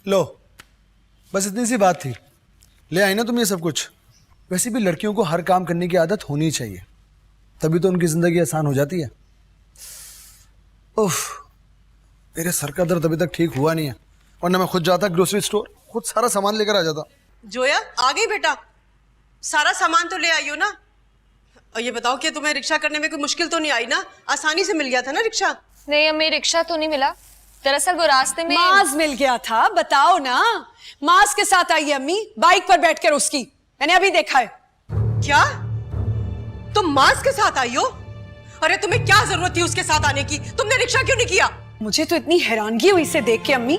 लो, बस इतनी सी बात थी। ले आई ना तुम ये सब कुछ। वैसे भी लड़कियों को हर काम करने की आदत होनी चाहिए, तभी तो उनकी जिंदगी आसान हो जाती है। उफ, मेरे सर का दर्द अभी तक ठीक हुआ नहीं है, वरना मैं खुद जाता ग्रोसरी स्टोर, खुद सारा सामान लेकर आ जाता। जोया आ गई बेटा, सारा सामान तो ले आई हो ना। और ये बताओ कि तुम्हें रिक्शा करने में कोई मुश्किल तो नहीं आई ना? आसानी से मिल गया था ना रिक्शा? नहीं अम्मी, रिक्शा तो नहीं मिला। दरअसल वो रास्ते में माज मिल गया था, बताओ ना। माज के साथ आई है अम्मी, बाइक पर बैठकर उसकी, मैंने अभी देखा है। क्या तुम माज के साथ आई हो? अरे तुम्हें क्या जरूरत थी उसके साथ आने की? तुमने रिक्शा क्यों नहीं किया? मुझे तो इतनी हैरानगी हुई इसे देख के अम्मी।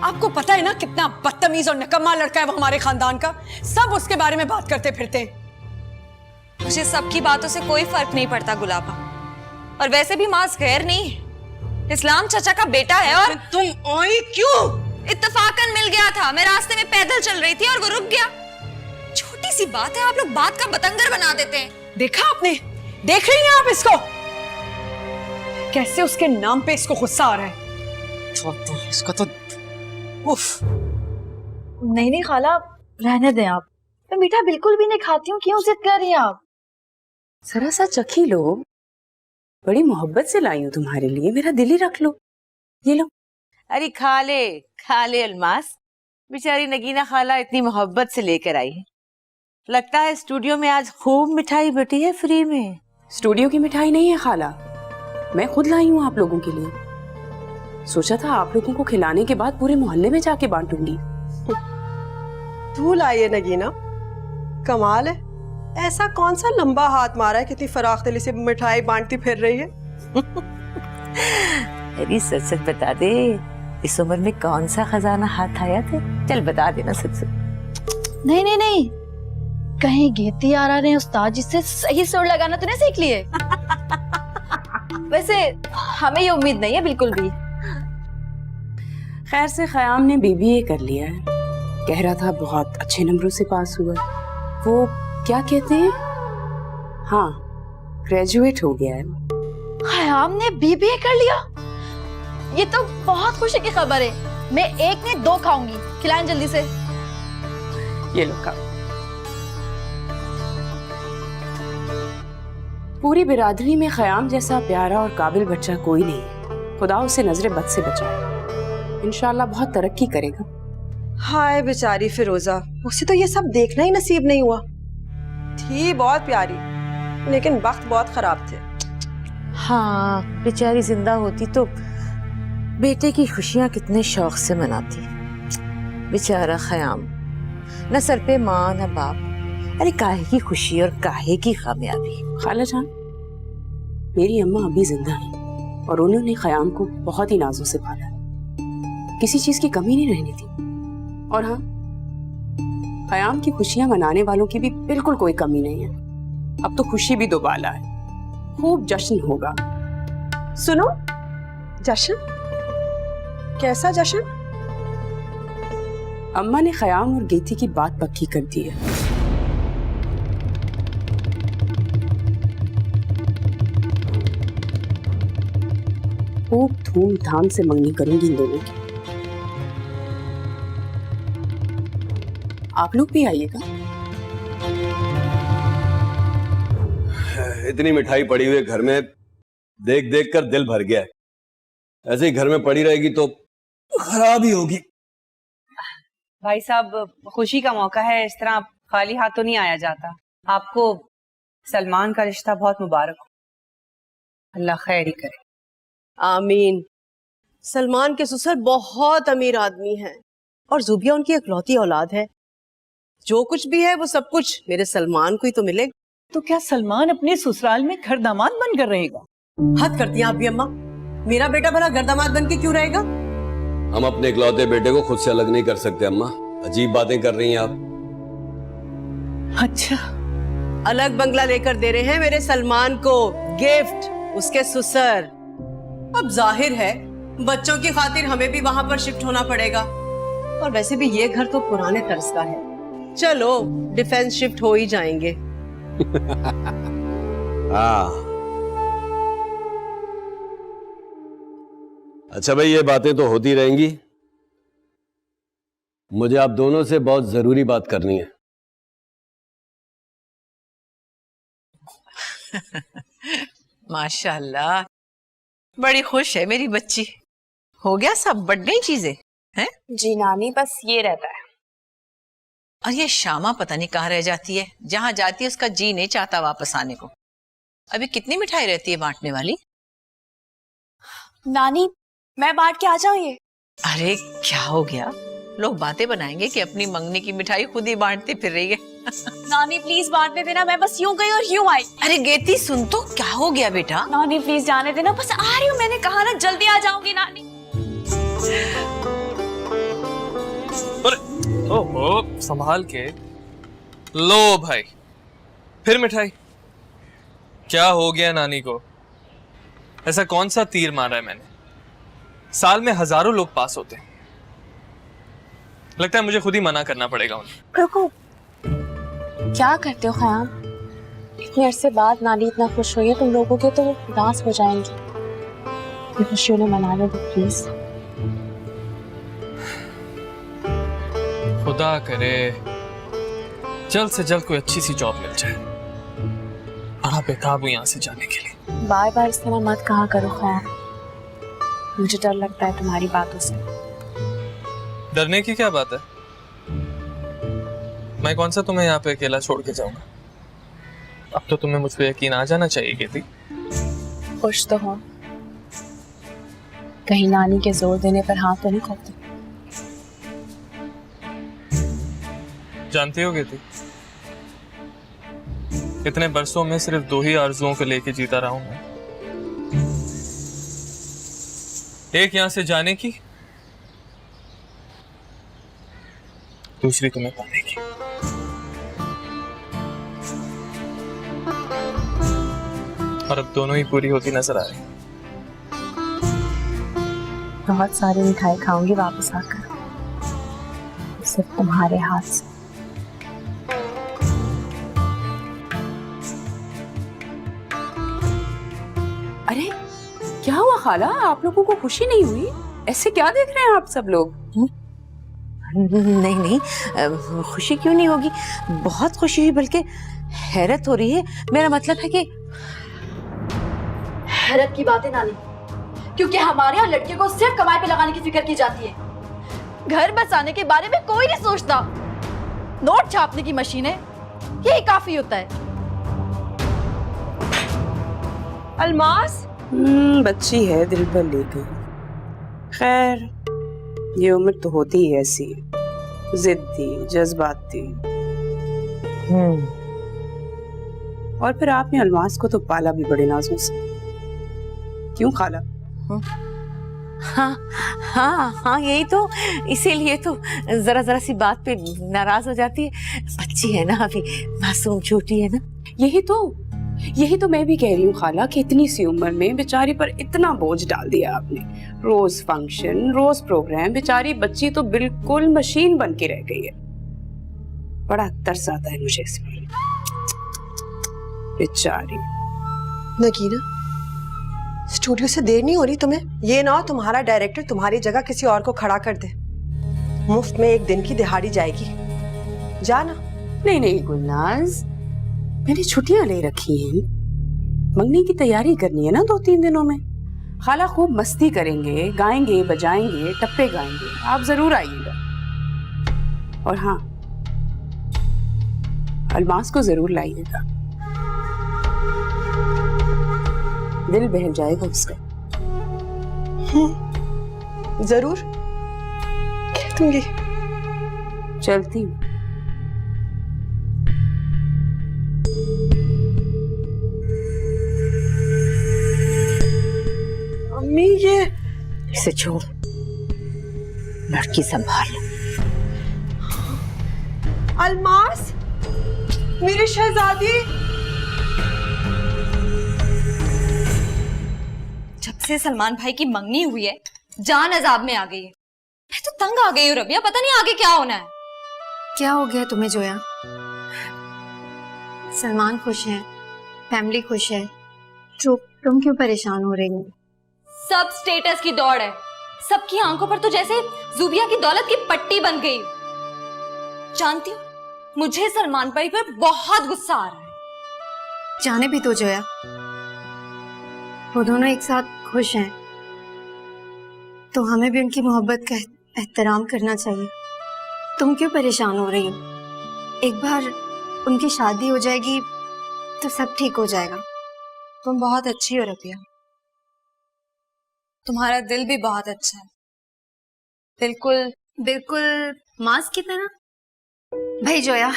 आपको पता है ना कितना बदतमीज और निकम्मा लड़का है वो हमारे खानदान का। सब उसके बारे में बात करते फिरते हैं। मुझे सबकी बातों से कोई फर्क नहीं पड़ता गुलाबा। और वैसे भी मास गैर नहीं है, इस्लाम चाचा का बेटा है। और तुम आई क्यों? इत्तफाकन मिल गया था, मैं रास्ते में पैदल चल रही थी और वो रुक गया। छोटी सी बात है, आप लोग बात का बतंगर बना देते हैं। देखा आपने? देख रही हैं आप इसको? कैसे उसके नाम पे इसको गुस्सा आ रहा है। इसका तो उफ। नहीं नहीं खाला, रहने दें आप। मैं मीठा बिल्कुल भी नहीं खाती हूँ, क्यों जिद कर रही हैं आप? जरा सा चखी लो, बड़ी मोहब्बत से लाई हूँ तुम्हारे लिए, मेरा दिल ही रख लो। ये लो। अरे खा ले अल्मास, बेचारी नगीना खाला इतनी मोहब्बत से लेकर आई है। लगता है स्टूडियो में आज खूब मिठाई बटी है फ्री में। स्टूडियो की मिठाई नहीं है खाला, मैं खुद लाई हूँ आप लोगों के लिए। सोचा था आप लोगों को खिलाने के बाद पूरे मोहल्ले में जाके बांटूंगी। तू लाई है नगीना, कमाल है। ऐसा कौन सा लंबा हाथ मारा है, कितनी फराख दिली से मिठाई बांटती फिर रही है। अरे सच सच बता दे, इस उम्र में कौन सा खजाना हाथ आया थे? चल बता देना सच सच। नहीं नहीं नहीं, कहीं गेती आ रहा ने उस्ताद जी से सही सुर लगाना तूने सीख लिए। वैसे हमें ये उम्मीद नहीं है बिल्कुल भी। खैर से ख़याम ने बीबीए कर लिया है, कह रहा था बहुत अच्छे नंबरों से पास हुआ। वो क्या कहते हैं, हाँ ग्रेजुएट हो गया है। ख़याम ने बीबीए कर लिया? ये तो बहुत खुशी की खबर है। मैं एक नहीं दो खाऊंगी, खिलाएं जल्दी से। ये लो खाओ। पूरी बिरादरी में ख़याम जैसा प्यारा और काबिल बच्चा कोई नहीं है। खुदा उसे नजरे बद से बचाए, इंशाल्लाह बहुत तरक्की करेगा। हाय बेचारी फिरोजा, उसे तो ये सब देखना ही नसीब नहीं हुआ। थी बहुत प्यारी, लेकिन वक्त बहुत खराब थे। हाँ बेचारी जिंदा होती तो बेटे की खुशियां कितने शौक से मनाती। बेचारा ख़याम, न सर पे माँ न बाप। अरे काहे की खुशी और काहे की कामयाबी। खाला जान, मेरी अम्मा अभी जिंदा हैं और उन्होंने ख़याम को बहुत ही नाजों से पाला, किसी चीज की कमी नहीं रहनी थी। और हाँ, ख़याम की खुशियां मनाने वालों की भी बिल्कुल कोई कमी नहीं है। अब तो खुशी भी दोबाला है, खूब जश्न होगा। सुनो, जश्न? कैसा जश्न? अम्मा ने ख़याम और गेती की बात पक्की कर दी है। खूब धूमधाम से मंगनी करूंगी इन दोनों की। आप लोग भी आइएगा। इतनी मिठाई पड़ी हुई घर में, देख देख कर दिल भर गया है। ऐसे ही घर में पड़ी रहेगी तो खराब ही होगी। भाई साहब, खुशी का मौका है, इस तरह खाली हाथ तो नहीं आया जाता। आपको सलमान का रिश्ता बहुत मुबारक हो, अल्लाह खैर ही करे। आमीन। सलमान के ससुर बहुत अमीर आदमी हैं और जुबिया उनकी इकलौती औलाद है। जो कुछ भी है वो सब कुछ मेरे सलमान को ही तो मिलेगा। तो क्या सलमान अपने ससुराल में घर दामाद बनकर रहेगा? हद करती हैं आप भी अम्मा। मेरा बेटा भला घर दामाद बन के क्यों रहेगा? हम अपने इकलौते बेटे को खुद से अलग नहीं कर सकते अम्मा। अजीब बातें कर रही हैं आप। अच्छा, अलग बंगला लेकर दे रहे हैं मेरे सलमान को गिफ्ट उसके ससुर। अब जाहिर है बच्चों की खातिर हमें भी वहां पर शिफ्ट होना पड़ेगा। और वैसे भी ये घर तो पुराने तर्ज का है। चलो डिफेंस शिफ्ट हो ही जाएंगे। हाँ अच्छा भाई, ये बातें तो होती रहेंगी, मुझे आप दोनों से बहुत जरूरी बात करनी है। माशाल्लाह, बड़ी खुश है मेरी बच्ची। हो गया सब, बढ़ गई चीजें हैं? जी नानी, बस ये रहता है। और ये शामा पता नहीं कहाँ रह जाती है, जहाँ जाती है उसका जी नहीं चाहता वापस आने को। अभी कितनी मिठाई रहती है बांटने वाली? नानी, मैं बांट के आ जाऊं ये? अरे क्या हो गया, लोग बातें बनाएंगे कि अपनी मंगनी की मिठाई खुद ही बांटती फिर रही है। नानी प्लीज बांटने देना, मैं बस यूं गई और यूं आई। अरे गेती सुन तो, क्या हो गया बेटा? नानी प्लीज जाने देना, बस आ रही हूँ, मैंने कहा ना जल्दी आ जाऊंगी नानी। ओहो, संभाल के लो भाई, फिर मिठाई। क्या हो गया नानी को? ऐसा कौन सा तीर मारा है मैंने? साल में हजारों लोग पास होते हैं, लगता है मुझे खुद ही मना करना पड़ेगा उन्हें। रुको, क्या करते हो ख़याम? इतने अरसे बाद नानी इतना खुश हुई है तुम लोगों के, तो वो उदास हो जाएंगी। ये खुशी उन्हें मनाने दो प्लीज। खुदा करे जल्द से जल्द कोई अच्छी सी जॉब मिल जाए। बड़ा बेताब हूं यहाँ से जाने के लिए। बार बार इस तरह मत कहा करो ख़याम, मुझे डर लगता है तुम्हारी बातों से। डरने की क्या बात है? मैं कौन सा तुम्हें यहाँ पे अकेला छोड़ के जाऊंगा? अब तो तुम्हें मुझ पे यकीन आ जाना चाहिए केती। खुश तो हो, कहीं नानी के जोर देने पर हाथ तो नहीं खोलते। जानती हो केती, इतने बरसों में सिर्फ 2 ही आरजुओं को लेके जीता रहा हूं मैं। एक यहां से जाने की, दूसरी तुम्हें पाने की। और अब दोनों ही पूरी होती नजर आ रही। बहुत सारी मिठाई खाऊंगी वापस आकर, सिर्फ तुम्हारे हाथ से। अरे क्या हुआ खाला, आप लोगों को खुशी नहीं हुई? ऐसे क्या देख रहे हैं आप सब लोग? नहीं नहीं, खुशी क्यों नहीं होगी, बहुत खुशी हुई, बल्कि हैरत हो रही है। मेरा मतलब है कि हैरत की बात है नानी, क्योंकि हमारे यहाँ लड़के को सिर्फ कमाई पे लगाने की फिक्र की जाती है, घर बसाने के बारे में कोई नहीं सोचता। नोट छापने की मशीन है, यही काफी होता है। अलमास, बच्ची है, दिल पर ले गई। खैर, ये उम्र तो होती ही ऐसी, जिद्दी, जज्बाती। और फिर आपने अलमास को तो पाला भी बड़े नाजों से, क्यों खाला? हाँ हाँ हाँ, यही तो, इसीलिए तो जरा जरा सी बात पे नाराज हो जाती है। बच्ची है ना, अभी मासूम छोटी है ना। यही तो मैं भी कह रही हूँ खाला कि इतनी सी उम्र में बेचारी पर इतना बोझ डाल दिया आपने। रोज फंक्शन, रोज प्रोग्राम, बेचारी बच्ची तो बिल्कुल मशीन बन के रह गई है। बड़ा तरस आता है मुझे इस पर, बेचारी। नगीना, स्टूडियो से देर नहीं हो रही तुम्हें? ये ना हो तुम्हारा डायरेक्टर तुम्हारी जगह किसी और को खड़ा कर दे, मुफ्त में 1 दिन की दिहाड़ी जाएगी। जाना। नहीं गुलनाज, मैंने छुट्टियां ले रखी हैं, मंगनी की तैयारी करनी है ना 2-3 दिनों में। खाला खूब मस्ती करेंगे, गाएंगे, बजाएंगे, टप्पे गाएंगे, आप जरूर आइएगा। और हाँ, अलमास को जरूर लाइएगा, दिल बहल जाएगा उसका। जरूर कह दूंगी। चलती हूँ। अम्मी, ये इसे छोड़, लड़की संभाल। अलमास, मेरी शहजादी। जब से सलमान भाई की मंगनी हुई है, जान अजाब में आ गई है। मैं तो तंग आ गई हूँ रबिया, पता नहीं आगे क्या होना है। क्या हो गया तुम्हें जोया? सलमान खुश है, फैमिली खुश है, तुम क्यों परेशान हो रही हो? सब स्टेटस की दौड़ है, सबकी आंखों पर तो जैसे जुबिया की दौलत की पट्टी बन गई। जानती हूँ, मुझे सलमान भाई पर बहुत गुस्सा आ रहा है। जाने भी तो जोया, वो दोनों एक साथ खुश हैं, तो हमें भी उनकी मोहब्बत का एहतराम करना चाहिए। तुम क्यों परेशान हो रही हो? एक बार उनकी शादी हो जाएगी तो सब ठीक हो जाएगा। तुम बहुत अच्छी हो रबिया, तुम्हारा दिल भी बहुत अच्छा है, बिल्कुल बिल्कुल मास की तरह। भाई जोया,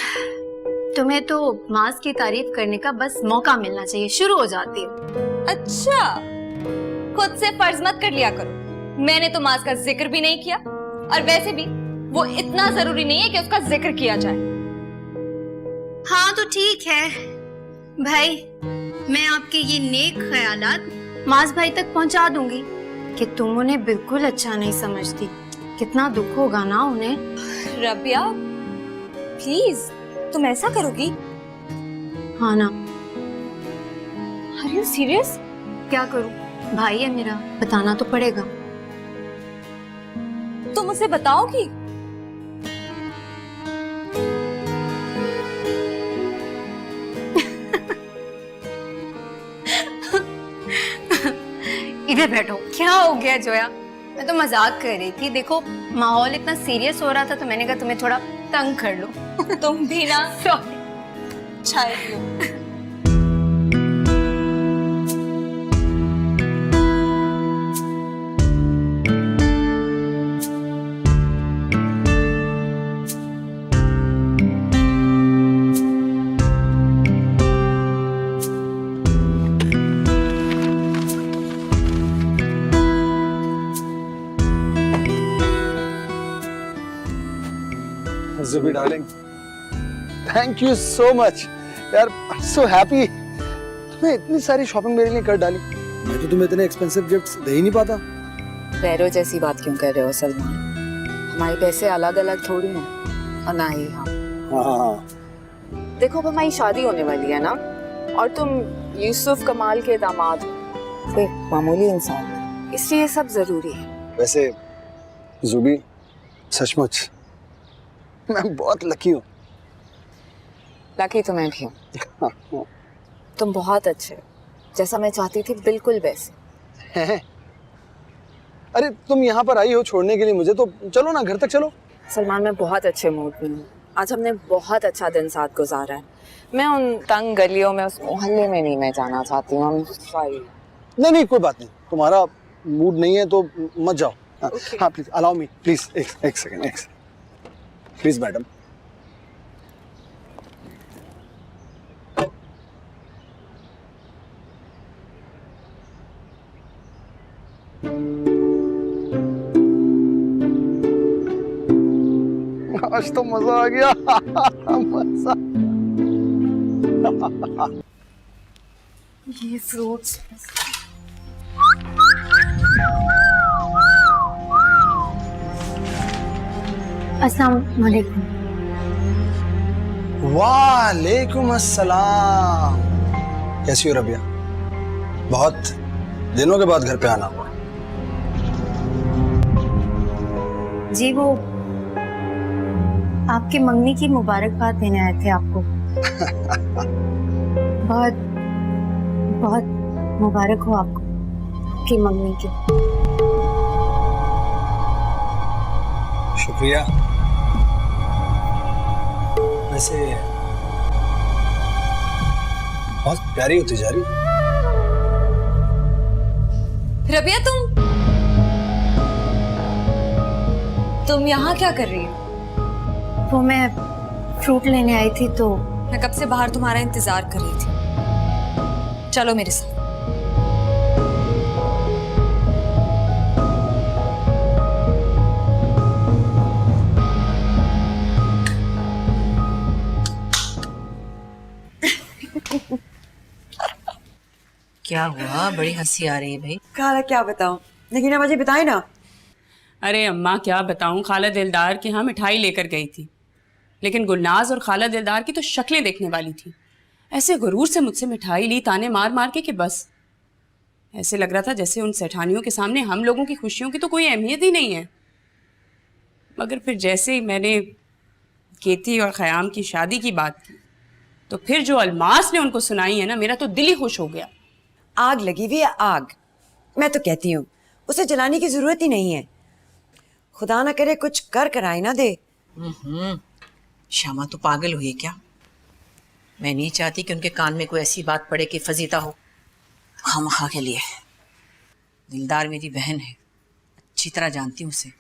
तुम्हें तो मास की तारीफ करने का बस मौका मिलना चाहिए, शुरू हो जाती हो। अच्छा, खुद से फर्ज मत कर लिया करो। मैंने तो मास का जिक्र भी नहीं किया, और वैसे भी वो इतना जरूरी नहीं है कि उसका जिक्र किया जाए। हाँ तो ठीक है भाई, मैं आपके ये नेक ख्यालात मास भाई तक पहुंचा दूंगी कि तुम उन्हें बिल्कुल अच्छा नहीं समझती। कितना दुख होगा ना उन्हें। रबिया प्लीज, तुम ऐसा करोगी? हाँ ना। Are you serious? क्या करूं, भाई है मेरा, बताना तो पड़ेगा। तुम उसे बताओगी? इधर बैठो। क्या हो गया जोया? मैं तो मजाक कर रही थी। देखो माहौल इतना सीरियस हो रहा था तो मैंने कहा तुम्हें थोड़ा तंग कर लो। तुम भी ना। सॉरी। चाय पियो। Jubi darling, thank you so much यार, आई एम सो हैप्पी। तुमने इतनी सारी शॉपिंग मेरे लिए कर डाली। मैं तो तुम्हें इतने एक्सपेंसिव गिफ्ट्स दे ही नहीं पाता। पैरों जैसी बात क्यों कर रहे हो सलमान? हमारे पैसे अलग अलग थोड़ी हैं, और ना ही हम। हाँ, देखो अब हमारी शादी होने वाली है ना, और तुम यूसुफ कमाल के दामाद हो, कोई मामूली इंसान है, इसलिए ये सब जरूरी है। वैसे जुबी सचमुच मैं बहुत लकी हूँ। लकी तो मैं भी हूँ। तुम बहुत अच्छे हो, जैसा मैं चाहती थी बिल्कुल वैसे। हैं? अरे तुम यहाँ पर आई हो छोड़ने के लिए मुझे, तो चलो ना घर तक चलो। सलमान मैं बहुत अच्छे मूड में हूँ, आज हमने बहुत अच्छा दिन साथ गुजारा है। मैं उन तंग गलियों में, उस मोहल्ले में नहीं मैं जाना चाहती हूँ। नहीं नहीं कोई बात नहीं, तुम्हारा मूड नहीं है तो मत जाओ। हाँ प्लीज अलाउ मी, प्लीज एक सेकंड प्लीज मैडम। आज तो मजा आ गया। मजा। ये फ्रूट्स अस्सलाम वालेकुम। वालेकुम अस्सलाम। कैसी हो रबिया? बहुत दिनों के बाद घर पे आना हुआ। जी वो आपकी मंगनी की मुबारकबाद देने आए थे आपको। बहुत बहुत मुबारक हो आपको आपकी मंगनी की। शुक्रिया। वैसे बहुत प्यारी होती जा रही। रबिया तुम यहाँ क्या कर रही हो? वो मैं फ्रूट लेने आई थी तो। मैं कब से बाहर तुम्हारा इंतजार कर रही थी। चलो मेरे साथ। क्या हुआ? बड़ी हंसी आ रही है भाई। खाला क्या बताऊं, लेकिन अब मुझे बताए ना। अरे अम्मा क्या बताऊं, खाला दिलदार के यहाँ मिठाई लेकर गई थी, लेकिन गुलनाज और खाला दिलदार की तो शक्लें देखने वाली थी। ऐसे गुरूर से मुझसे मिठाई ली, ताने मार मार के कि बस ऐसे लग रहा था जैसे उन सेठानियों के सामने हम लोगों की खुशियों की तो कोई अहमियत ही नहीं है। मगर फिर जैसे ही मैंने केती और ख़याम की शादी की बात की, तो फिर जो अलमास ने उनको सुनाई है ना, मेरा तो दिल ही खुश हो गया। आग लगी हुई है आग। मैं तो कहती हूँ उसे जलाने की जरूरत ही नहीं है। खुदा ना करे कुछ कर कराई ना दे। श्यामा तो पागल हुई है क्या? मैं नहीं चाहती कि उनके कान में कोई ऐसी बात पड़े कि फजीता हो। खामखा के लिए। दिलदार मेरी बहन है, अच्छी तरह जानती हूँ उसे।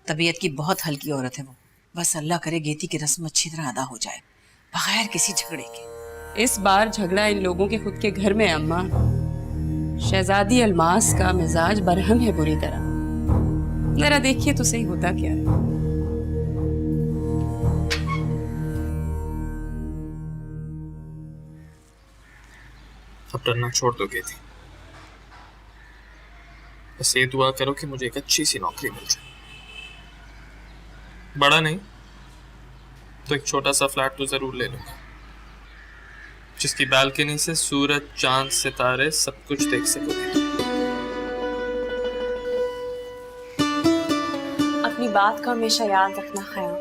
तबीयत की बहुत हल्की औरत है वो। बस अल्लाह करे गेती की रस्म अच्छी तरह अदा हो जाए बगैर किसी झगड़े के। इस बार झगड़ा इन लोगों के खुद के घर में है अम्मा। शहजादी अलमास का मिजाज बरहम है बुरी तरह। जरा देखिए तो सही होता क्या है। अब डरना छोड़ दोगे थी। बस ये दुआ करो कि मुझे एक अच्छी सी नौकरी मिल जाए। बड़ा नहीं तो एक छोटा सा फ्लैट तो जरूर ले लूंगा, जिसकी बालकनी से सूरज चांद सितारे सब कुछ देख सकोगे। अपनी बात का हमेशा याद रखना ख्याल,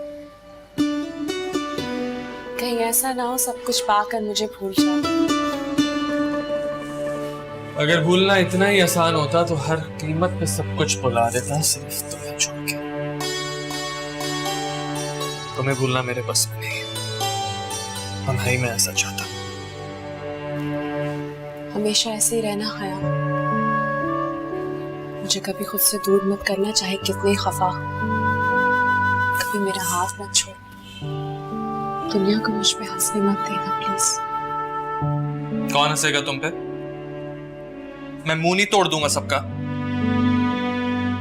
कहीं ऐसा ना हो सब कुछ पाकर मुझे भूल जाओ। अगर भूलना इतना ही आसान होता तो हर कीमत पे सब कुछ भुला देता, सिर्फ तुम्हें छोड़ के। तुम्हें भूलना मेरे बस में नहीं, और नहीं मैं ऐसा चाहता। हमेशा ऐसे ही रहना ख्याल, मुझे कभी खुद से दूर मत करना, चाहे कितने खफा। कभी मेरा हाथ मत छोड़, दुनिया को मुझ पे हंसने मत देना प्लीज। कौन हंसेगा तुम पे? मैं मुंह नहीं तोड़ दूंगा सबका।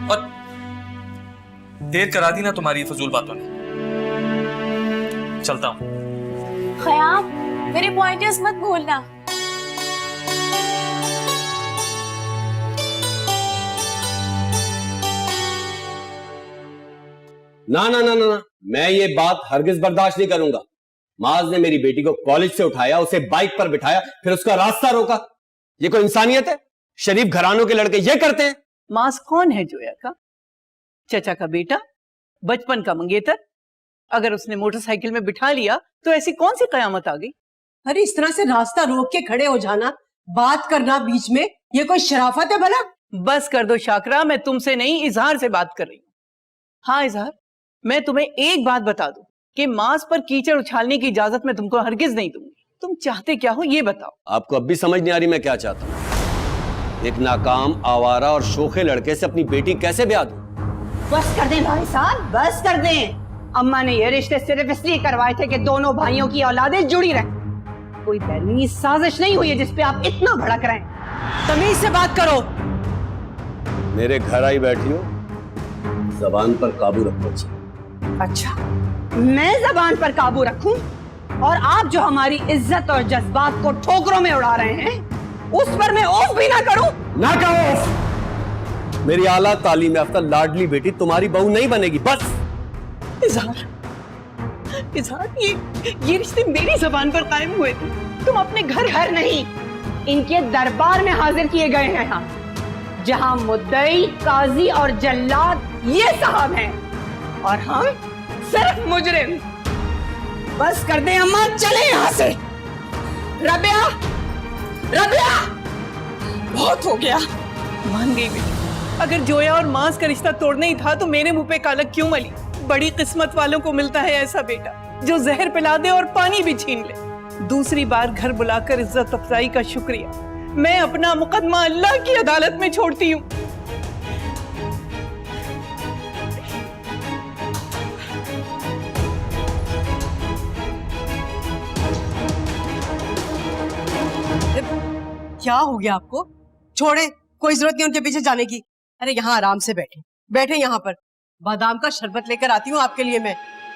और देर करा दी ना तुम्हारी फजूल बातों ने। चलता हूं। ख्याम, मेरे पॉइंटर्स मत भूलना। ना ना ना ना ना, मैं ये बात हरगिज बर्दाश्त नहीं करूंगा। माज ने मेरी बेटी को कॉलेज से उठाया, उसे बाइक पर बिठाया, फिर उसका रास्ता रोका। ये कोई इंसानियत है? शरीफ घरानों के लड़के ये करते हैं? मास कौन है जोया का? चचा का बेटा, बचपन का मंगेतर। अगर उसने मोटरसाइकिल में बिठा लिया तो ऐसी कौन सी कयामत आ गई? अरे इस तरह से रास्ता रोक के खड़े हो जाना, बात करना बीच में, ये कोई शराफत है भला? बस कर दो शाकरा, मैं तुमसे नहीं इजहार से बात कर रही हूँ। हाँ इजहार, मैं तुम्हें एक बात बता दूं कि मांस पर कीचड़ उछालने की इजाजत मैं तुमको हरगिज नहीं दूंगी। तुम चाहते क्या हो ये बताओ। आपको अब भी समझ नहीं आ रही मैं क्या चाहता हूँ? एक नाकाम, आवारा और शोखे लड़के से अपनी बेटी कैसे ब्याह दूं? बस कर दें भाई साहब, बस कर दें। अम्मा ने ये रिश्ते सिर्फ इसलिए करवाए थे कि दोनों भाइयों की औलादें जुड़ी रहें। कोई बैरूनी साजिश नहीं हुई है जिस पे आप इतना भड़क रहे हैं। तमीज से बात करो। मेरे घर आई बैठी हो, जबान पर काबू रखो। अच्छा, मैं जबान पर काबू रखूं? और आप जो हमारी इज्जत और जज्बात को ठोकरों में उड़ा रहे हैं, उस पर मैं औफ भी ना करूं? ना कहो औफ। मेरी आला तालीम याफ्ता लाडली बेटी तुम्हारी बहू नहीं बनेगी, बस। इजहार, ये रिश्ते मेरी जबान पर कायम हुए थे। तुम अपने घर नहीं, इनके दरबार में हाजिर किए गए हैं यहाँ, जहाँ मुद्दई, काजी और जल्लाद ये साहब हैं और हम सिर्फ मुजरिम। बस कर दे अम्मा, चले यहाँ से। रबिया, रबिया, बहुत हो गया। मान गई बेटी। अगर जोया और मांस का रिश्ता तोड़ना ही था तो मेरे मुंह पे कालक क्यों मली? बड़ी किस्मत वालों को मिलता है ऐसा बेटा जो जहर पिला दे और पानी भी छीन ले। दूसरी बार घर बुलाकर इज्जत अफजाई का शुक्रिया। मैं अपना मुकदमा अल्लाह की अदालत में छोड़ती हूँ। क्या हो गया आपको? छोड़े, कोई जरूरत नहीं उनके पीछे जाने की। अरे यहाँ आराम से बैठे, बैठे यहाँ पर। बादाम का शरबत लेकर आती हूँ आपके लिए, मैं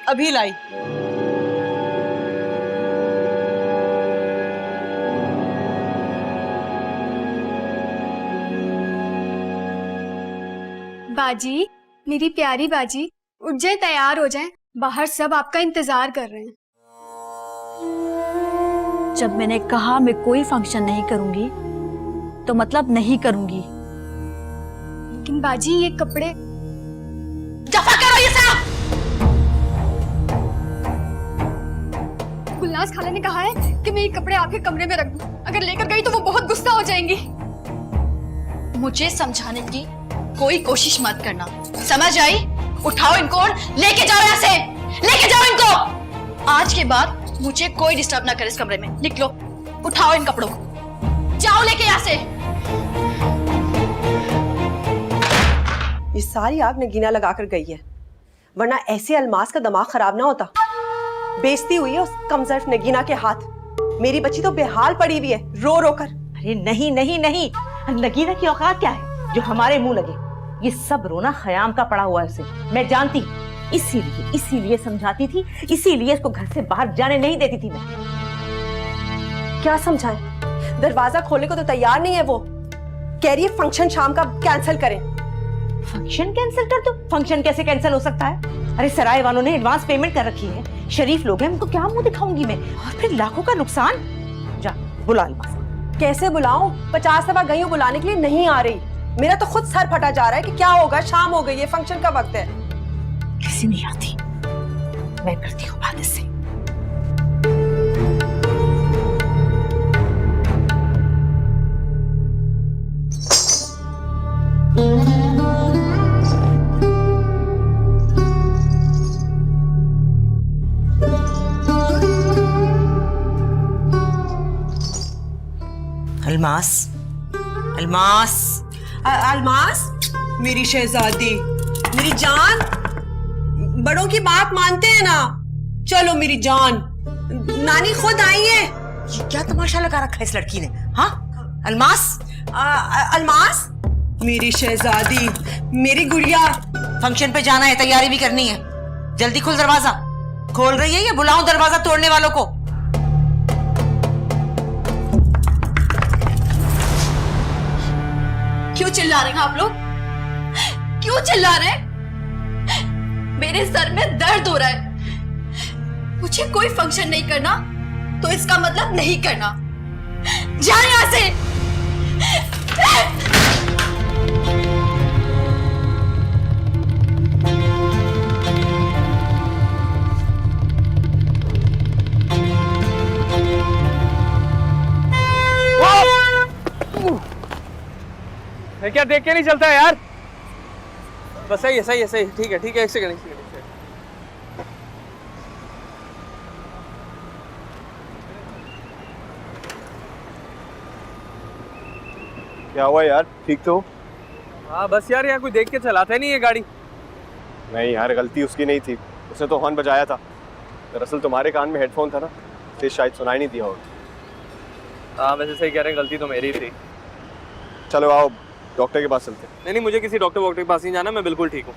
अभी लाई। बाजी, मेरी प्यारी बाजी, उठ जाए, तैयार हो जाए, बाहर सब आपका इंतजार कर रहे हैं। जब मैंने कहा मैं कोई फंक्शन नहीं करूंगी तो मतलब नहीं करूंगी। लेकिन बाजी ये कपड़े दफा करो ये सब। गुलनाज खाला ने कहा है कि मैं ये कपड़े आपके कमरे में रख दूं। अगर लेकर गई तो वो बहुत गुस्सा हो जाएंगी। मुझे समझाने की कोई कोशिश मत करना, समझ आई? उठाओ इनको और लेके जाओ यहाँ से, लेके जाओ इनको। आज के बाद मुझे कोई डिस्टर्ब ना करे इस कमरे में। निकलो, उठाओ इन कपड़ों को, जाओ लेके यहाँ से। ये सारी आग नगीना लगा कर गई है, वरना ऐसे अलमास का दिमाग खराब ना होता। बेइज्जती हुई है उस कमजोर नगीना के हाथ। मेरी बच्ची तो बेहाल पड़ी हुई है रो रो कर। अरे नहीं नहीं नहीं, नगीना की औकात क्या है जो हमारे मुंह लगे? ये सब रोना खयाम का पड़ा हुआ है उसे, मैं जानती। इसीलिए समझाती थी, इसीलिए इसको घर से बाहर जाने नहीं देती थी मैं। क्या समझाएं? दरवाजा खोलने को तो तैयार नहीं है वो। कह रही है फंक्शन शाम का कैंसिल करें। फंक्शन कैंसिल कर दो? फंक्शन कैसे कैंसिल हो सकता है? अरे सराय वालों ने एडवांस पेमेंट कर रखी है, शरीफ लोग हैं, उनको क्या मुंह दिखाऊंगी मैं? और फिर लाखों का नुकसान। जा बुला अलमास। कैसे बुलाऊं? 50 दफा गई हूं बुलाने के लिए, नहीं आ रही। मेरा तो खुद सर फटा जा रहा है कि क्या होगा, शाम हो गई है, फंक्शन का वक्त है। किसी नहीं आती, मैं करती हूँ बात इससे। अलमास, अलमास, अलमास, मेरी शहजादी, मेरी जान, बड़ों की बात मानते हैं ना। चलो मेरी जान, नानी खुद आई है। ये क्या तमाशा लगा रखा है इस लड़की ने? हाँ अलमास, अलमास, मेरी शहजादी, मेरी गुड़िया। फंक्शन पे जाना है, तैयारी भी करनी है। जल्दी खोल दरवाजा। खोल रही है या बुलाऊं दरवाजा तोड़ने वालों को? क्यों चिल्ला रहे हैं आप लोग? क्यों चिल्ला रहे हैं? मेरे सर में दर्द हो रहा है। मुझे कोई फंक्शन नहीं करना तो इसका मतलब नहीं करना। जा यहां से। क्या देख के नहीं चलता है यार? बस सही है, सही है, सही है। ठीक है, ठीक है, एक सेकंड, एक सेकंड। क्या हुआ यार, ठीक तो? हाँ बस यार, यहाँ कोई देख के चलाता नहीं है गाड़ी। नहीं यार, गलती उसकी नहीं थी, उसने तो हॉर्न बजाया था। दरअसल तुम्हारे कान में हेडफोन था ना, इसलिए शायद सुनाई नहीं दिया होगा। हाँ वैसे सही कह रहे हैं, गलती तो मेरी थी। चलो आओ डॉक्टर के पास चलते हैं। नहीं, मुझे किसी डॉक्टर वॉक्टर के पास नहीं जाना, मैं बिल्कुल ठीक हूँ।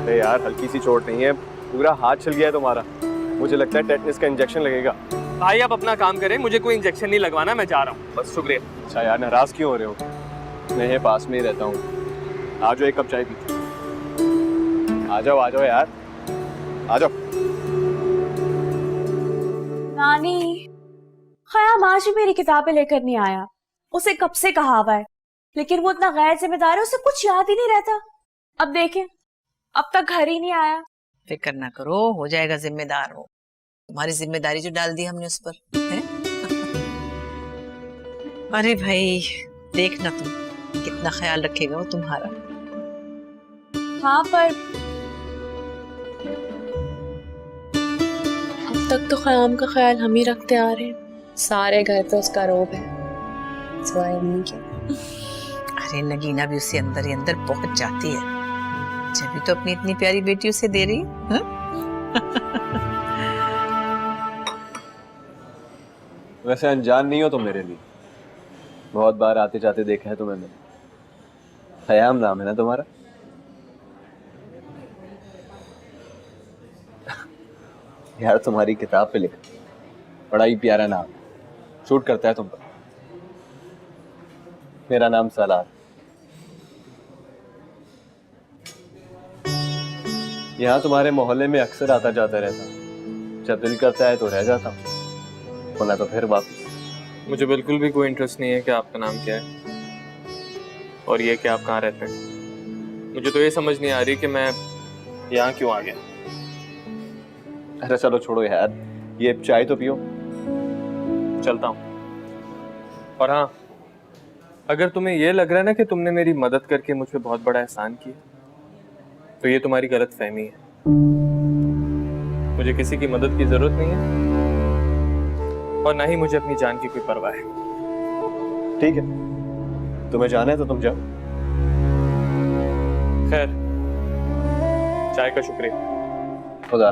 अरे यार, हल्की सी चोट नहीं है, पूरा हाथ छिल गया है तुम्हारा। मुझे लगता है टेटनस का इंजेक्शन लगेगा। भाई आप अपना काम करें, मुझे कोई इंजेक्शन नहीं लगवाना, मैं जा रहा हूँ बस। शुक्रिया। अच्छा यार, नाराज क्यों हो रहे हो? मैं यहाँ पास में ही रहता हूँ, आ जाओ एक कप चाय पीते। आ जाओ यार, आ जाओ। नानी, खयाम आज भी मेरी किताबें लेकर नहीं आया। उसे कब से कहा हुआ है, लेकिन वो इतना गैर जिम्मेदार है, उसे कुछ याद ही नहीं रहता। अब देखें, अब तक घर ही नहीं आया। फिक्र ना करो, हो जाएगा जिम्मेदार वो। तुम्हारी जिम्मेदारी जो डाल दी हमने उस पर है? अरे भाई देखना तुम, कितना ख्याल रखेगा वो तुम्हारा। हाँ पर अब तक तो खयाम का ख्याल हम ही रखते आ रहे हैं। सारे घर पे उसका रोब है, सिवाय अम्मी के। अरे नगीना भी उससे अंदर ही अंदर पहुंच जाती है, जब भी तो अपनी इतनी प्यारी बेटी उसे दे रही है। वैसे अनजान नहीं हो तुम मेरे लिए, बहुत बार आते जाते देखा है तुम्हें मैंने। खयाम नाम है ना तुम्हारा? यार तुम्हारी किताब पे लिखा, बड़ा ही प्यारा नाम, शूट करता है तुम पर। मेरा नाम सलार। यहाँ तुम्हारे मोहल्ले में अक्सर आता जाता रहता हूँ, जब दिल करता है तो रह जाता हूँ, वरना तो फिर वापस। मुझे बिल्कुल भी कोई इंटरेस्ट नहीं है कि आपका नाम क्या है और ये कि आप कहाँ रहते हैं। मुझे तो ये समझ नहीं आ रही कि मैं यहाँ क्यों आ गया। अरे चलो छोड़ो यार, ये चाय तो पियो। चलता हूँ। और हाँ, अगर तुम्हें यह लग रहा है ना कि तुमने मेरी मदद करके मुझ पे बहुत बड़ा एहसान किया, तो ये तुम्हारी गलत फहमी है। मुझे किसी की मदद की जरूरत नहीं है और ना ही मुझे अपनी जान की कोई परवाह है। ठीक है, तुम्हें जाना है तो तुम जाओ। खैर, चाय का शुक्रिया। खुदा।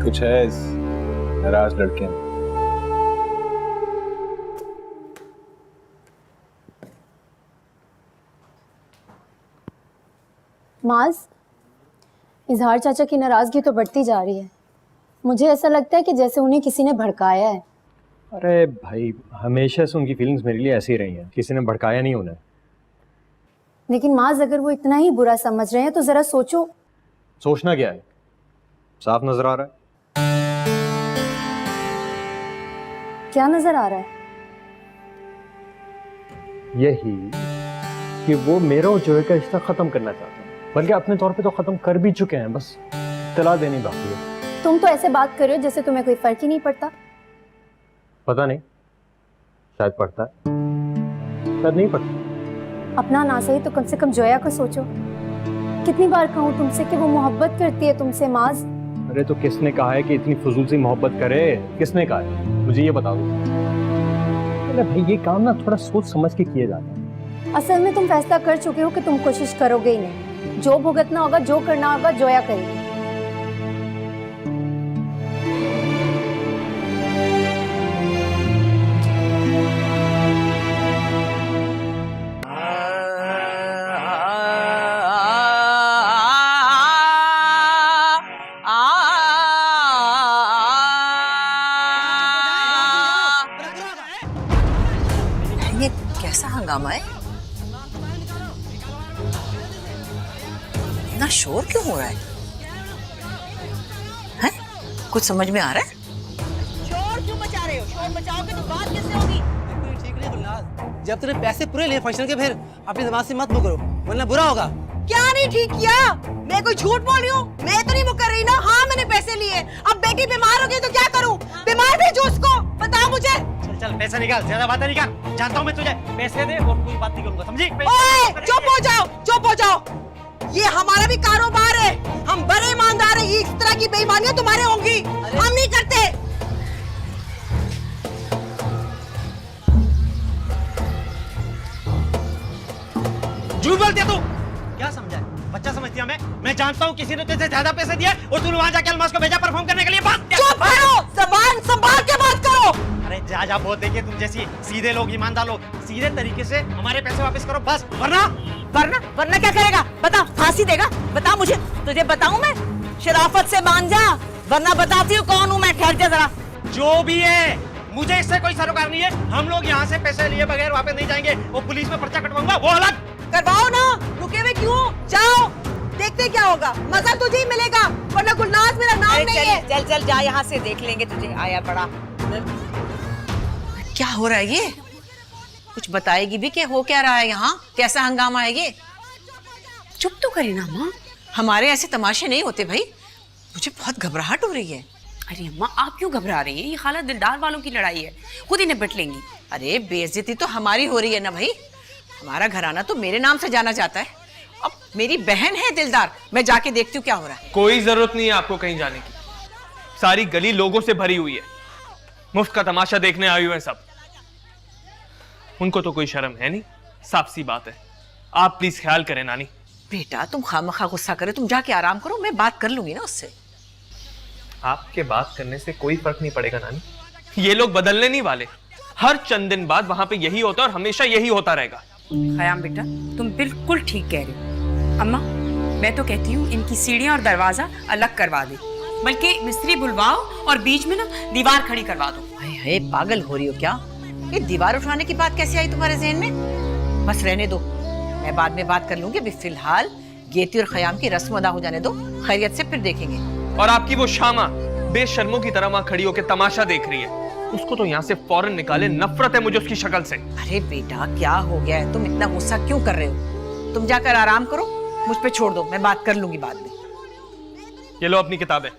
कुछ है इस नाराज लड़के में। माज, इजहार चाचा की नाराजगी तो बढ़ती जा रही है। मुझे ऐसा लगता है कि जैसे उन्हें किसी ने भड़काया है। अरे भाई, हमेशा से उनकी फीलिंग्स मेरे लिए ऐसी रही हैं, किसी ने भड़काया नहीं उन्हें। लेकिन माज, अगर वो इतना ही बुरा समझ रहे हैं तो जरा सोचो। सोचना क्या है, साफ नजर आ रहा है। क्या नजर आ रहा है? यही कि वो मेरा और जोए का रिश्ता खत्म करना चाहते हैं, बल्कि अपने तौर पे तो खत्म कर भी चुके हैं, बस इत्तला देनी बाकी है। तुम तो ऐसे बात कर रहे हो जैसे तुम्हें कोई फर्क ही नहीं पड़ता। पता नहीं, शायद पड़ता है, शायद नहीं पड़ता। अपना ना सही तो कम से कम जोया को सोचो। कितनी बार कहूँ तुमसे कि वो मोहब्बत करती है तुमसे माज। अरे तो किसने कहा है कि इतनी फजूल सी मोहब्बत करे? किसने कहा है? मुझे ये बता दो। अरे भाई, ये काम ना थोड़ा सोच समझ के किए जाते हैं। असल में तुम फैसला कर चुके हो कि तुम कोशिश करोगे ही नहीं। जो भुगतना होगा, जो करना होगा, जोया करेगी। ये कैसा हंगामा है? इतना शोर क्यों हो रहा है? हैं? कुछ समझ में आ रहा है? शोर क्यों मचा रहे हो? शोर मचाओगे तो बात कैसे होगी? ठीक नहीं गुलनाज, जब तेरे पैसे पूरे लिए फंक्शन के, फिर अपनी दिमाग से मत मुकरो वरना बुरा होगा। क्या नहीं ठीक किया? मैं कोई झूठ बोल रही हूँ? मैं तो नहीं मुकर रही ना। हाँ, मैंने पैसे लिए। अब बेटी बीमार हो गई तो क्या करूँ? बीमार भेजो उसको। बताओ मुझे। चल चल पैसा निकाल, ज्यादा बातें नहीं कर। जानता हूँ मैं तुझे, पैसे दे और कोई बात नहीं करूंगा, समझी? ओए, चुप हो जाओ, चुप हो जाओ। ये हमारा भी कारोबार है, हम बड़े ईमानदार हैं। इस तरह की बेईमानियां तुम्हारे होंगी, हम नहीं करते। झूठ बोलती है तू। क्या समझा है? बच्चा समझती है मैं जानता हूँ किसी ने तुझे ज्यादा पैसे दिए और तूने वहां जाके अलमास को भेजा परफॉर्म करने के लिए। बस चुप करो, जबान संभाल के बात करो। अरे जा बहुत देखिए, तुम जैसी सीधे लोग, ईमानदार लोग, सीधे तरीके से हमारे पैसे वापस करो बस, वरना वरना क्या करेगा? बता, फांसी देगा? बता मुझे, तुझे बताऊं मैं? शराफत से मान जा, वरना बताती हूँ कौन हूँ मैं। ठहर जा जरा। जो भी है, मुझे इससे कोई सरोकार नहीं है। हम लोग यहाँ से पैसे लिए बगैर वापस नहीं जाएंगे। वो पुलिस में पर्चा कटवाऊंगा, वो अलग। करवाओ ना, रुके हुए क्यों? जाओ, देखते क्या होगा। मजा तुझे ही मिलेगा, वरना गुलनाज मेरा नाम नहीं है। चल चल जा, यहाँ से देख लेंगे तुझे। आया बड़ा। क्या हो रहा है ये? कुछ बताएगी भी कि हो क्या रहा है यहाँ? कैसा हंगामा है ये? चुप तो करी ना माँ, हमारे ऐसे तमाशे नहीं होते भाई। मुझे बहुत घबराहट हो रही है। अरे अम्मा, आप क्यों घबरा रही हैं? ये खाला दिलदार वालों की लड़ाई है, खुद ही निपट लेंगी। अरे बेइज्जती तो हमारी हो रही है ना भाई। हमारा घराना तो मेरे नाम से जाना जाता है। अब मेरी बहन है दिलदार, मैं जाके देखती हूँ क्या हो रहा है। कोई जरूरत नहीं है आपको कहीं जाने की। सारी गली लोगों से भरी हुई है, मुफ्त का तमाशा देखने आए हुए हैं सब। उनको तो कोई शर्म है नहीं, साफ सी बात है। आप प्लीज ख्याल करें नानी। बेटा तुम खामखा गुस्सा करे, तुम जाके आराम करो, मैं बात कर लूंगी ना उससे। आपके बात करने से कोई फर्क नहीं पड़ेगा नानी। ये लोग बदलने नहीं वाले। हर चंद दिन बाद वहां पे यही होता है और हमेशा यही होता रहेगा। खयाम बेटा, तुम बिल्कुल ठीक कह रहे हो। अम्मा, मैं तो कहती हूँ इनकी सीढ़ियाँ और दरवाजा अलग करवा दे, बल्कि मिस्त्री बुलवाओ और बीच में ना दीवार खड़ी करवा दो। हाय पागल हो रही हो क्या? ये दीवार उठाने की बात कैसे आई तुम्हारे जहन में? बस रहने दो, मैं बाद में बात कर लूंगी। अभी फिलहाल गेती और खयाम की रस्म अदा हो जाने दो, खैरियत से फिर देखेंगे। और आपकी वो शामा बेशर्मों की तरह वहां खड़ी होकर तमाशा देख रही है, उसको तो यहाँ से फौरन निकाले। नफरत है मुझे उसकी शक्ल से। अरे बेटा क्या हो गया है? तुम इतना गुस्सा क्यों कर रहे हो? तुम जाकर आराम करो, मुझ पे छोड़ दो, मैं बात कर लूंगी बाद में। ये लो अपनी किताबें।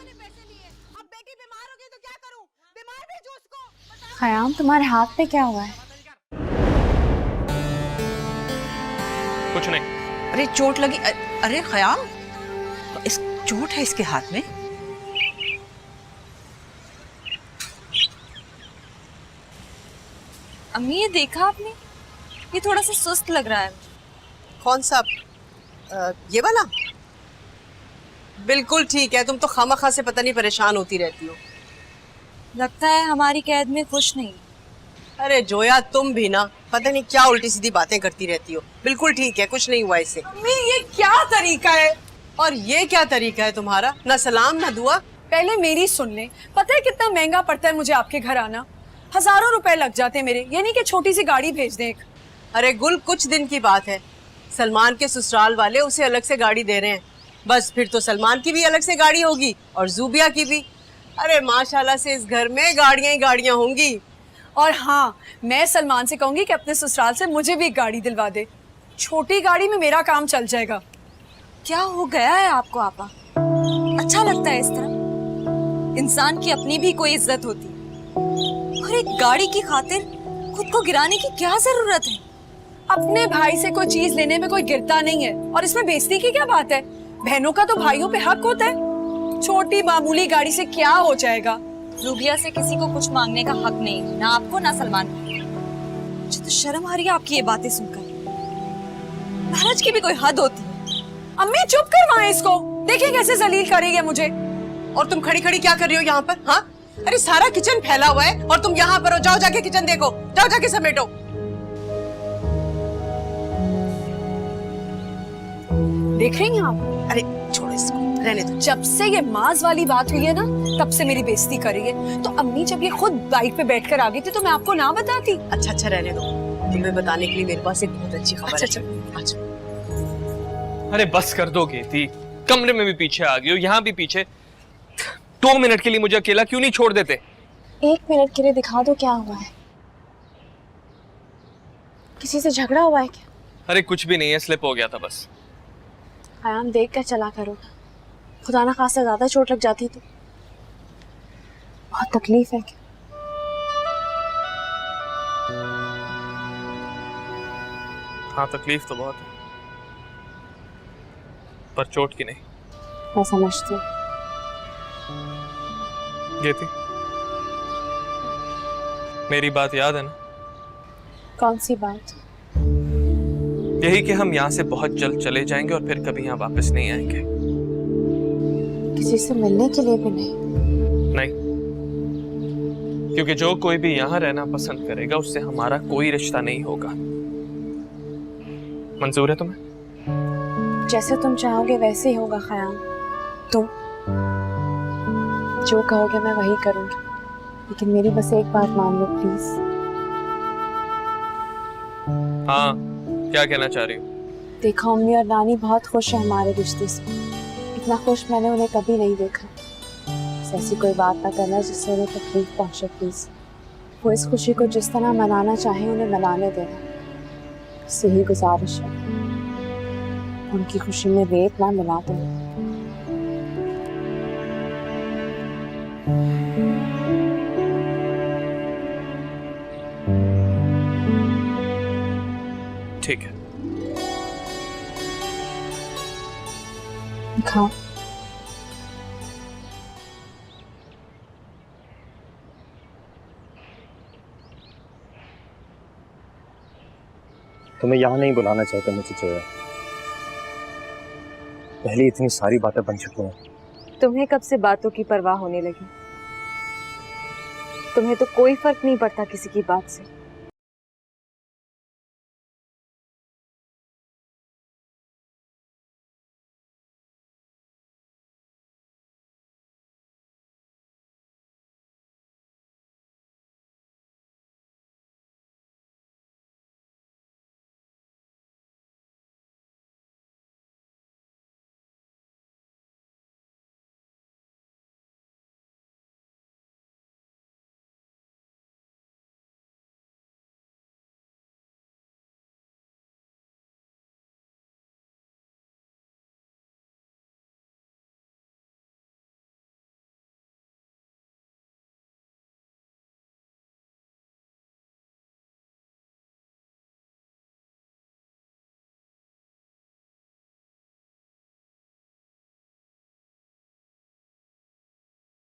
खयाम, तुम्हारे हाथ पे क्या हुआ है? कुछ नहीं। अरे चोट लगी? अरे खयाम, इस चोट है इसके हाथ में? अम्मी, ये देखा आपने? ये थोड़ा सा सुस्त लग रहा है। कौन सा? ये वाला? बिल्कुल ठीक है, तुम तो खामखा से पता नहीं परेशान होती रहती हो। लगता है हमारी कैद में खुश नहीं। अरे जोया, तुम भी ना पता नहीं क्या उल्टी सीधी बातें करती रहती हो। बिल्कुल ठीक है, कुछ नहीं हुआ इसे। अम्मी, ये क्या तरीका है? और ये क्या तरीका है तुम्हारा? ना सलाम ना दुआ। पहले मेरी सुन ले। पता है कितना महंगा पड़ता है मुझे आपके घर आना? हजारों रुपए लग जाते हैं मेरे। ये नहीं कि छोटी सी गाड़ी भेज दें एक। अरे गुल, कुछ दिन की बात है। सलमान के ससुराल वाले उसे अलग से गाड़ी दे रहे हैं। बस फिर तो सलमान की भी अलग से गाड़ी होगी और जूबिया की भी। अरे माशाल्लाह से इस घर में गाड़ियां ही गाड़ियां होंगी। और हाँ, मैं सलमान से कहूंगी कि अपने ससुराल से मुझे भी एक गाड़ी दिलवा दे। छोटी गाड़ी में मेरा काम चल जाएगा। क्या हो गया है आपको आपा? अच्छा लगता है इस तरह? इंसान की अपनी भी कोई इज्जत होती है, और एक गाड़ी की खातिर खुद को गिराने की क्या जरूरत है? अपने भाई से कोई चीज लेने में कोई गिरता नहीं है, और इसमें बेइज्जती की क्या बात है? बहनों का तो भाइयों पे हक होता है। छोटी मामूली गाड़ी से क्या हो जाएगा? रूबिया से किसी को कुछ मांगने का हक नहीं, ना आपको ना सलमान को। मुझे तो शर्म आ रही है आपकी ये बातें सुनकर। महाराज की भी कोई हद होती है। अम्मी चुप करवाएं इसको, देखिए कैसे जलील करेगी मुझे। और तुम खड़ी खड़ी क्या कर रही हो यहाँ पर? हाँ, अरे सारा किचन फैला हुआ है और तुम यहाँ पर हो। जाओ जाके किचन देखो, जाओ जाके समेटो। देख रही हैं आप? अरे छोड़ो इसको, रहने दो। जब से ये माज वाली बात हुई है ना, तब से मेरी बेइज्जती कर रही है। तो अम्मी जब ये खुद बाइक पे बैठकर आ गई थी तो मैं आपको ना बताती? अच्छा रहने दो, तुम्हें बताने के लिए मेरे पास एक बहुत अच्छी खबर है। अच्छा। अरे बस कर दो थी, कमरे में भी पीछे आ गई हो, यहाँ भी पीछे। 2 मिनट के लिए मुझे अकेला क्यों नहीं छोड़ देते? 1 मिनट के लिए दिखा दो क्या हुआ है। किसी से झगड़ा हुआ है क्या? अरे कुछ भी नहीं है, स्लिप हो गया था बस। खयाम, देख कर चला करो, खुदा ना खासा ज्यादा चोट लग जाती तो। बहुत तकलीफ है क्या? हाँ तकलीफ तो बहुत है, पर चोट की नहीं। मैं समझती हूँ। ये थी मेरी बात याद है ना? कौन सी बात? यही कि हम यहाँ से बहुत जल्द चले जाएंगे और फिर कभी यहाँ वापस नहीं आएंगे। किसी से मिलने के लिए भी नहीं? नहीं, क्योंकि जो कोई भी यहाँ रहना पसंद करेगा उससे हमारा कोई रिश्ता नहीं होगा। मंजूर है तुम्हें? जैसे तुम चाहोगे वैसे ही होगा खयाम। तुम जो कहोगे मैं वही करूंगी, लेकिन मेरी बस एक बात मान लो प्लीज। हाँ, क्या कहना चाह रही हो? देखो, अम्मी और नानी बहुत खुश है हमारे रिश्ते से। इतना खुश मैंने उन्हें कभी नहीं देखा। ऐसी कोई बात ना करना जिससे उन्हें तकलीफ पहुंचे प्लीज। वो इस खुशी को जिस तरह मनाना चाहे उन्हें मनाने देना, इससे ही गुजारिश है। उनकी खुशी में रेत ना मिला देना। ठीक है। दिखाओ। तुम्हें यहाँ नहीं बुलाना चाहता मुझे जोया। पहले इतनी सारी बातें बन चुकी हैं। तुम्हें कब से बातों की परवाह होने लगी? तुम्हें तो कोई फर्क नहीं पड़ता किसी की बात से।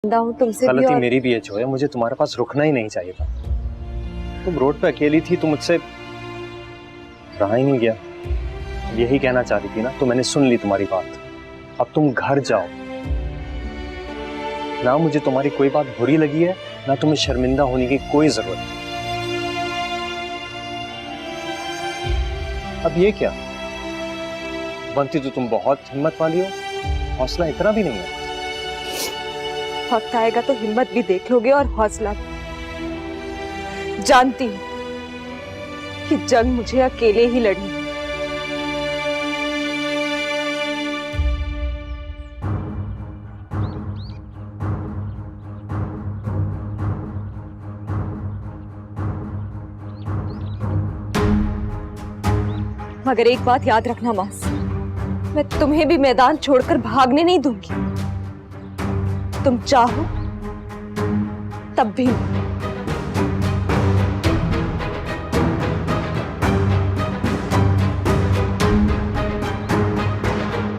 तुमसे गलती मेरी भी है जोया, मुझे तुम्हारे पास रुकना ही नहीं चाहिए था। तुम रोड पे अकेली थी तो मुझसे रहा ही नहीं गया। यही कहना चाहती थी ना, तो मैंने सुन ली तुम्हारी बात। अब तुम घर जाओ ना, मुझे तुम्हारी कोई बात बुरी लगी है ना, तुम्हें शर्मिंदा होने की कोई जरूरत नहीं। अब ये क्या बनती, तो तुम बहुत हिम्मत वाली हो, हौसला इतना भी नहीं है। वक्त आएगा तो हिम्मत भी देख लोगे और हौसला भी। जानती हूँ कि जंग मुझे अकेले ही लड़नी है। मगर एक बात याद रखना मास, मैं तुम्हें भी मैदान छोड़कर भागने नहीं दूंगी। तुम चाहो तब भी नहीं।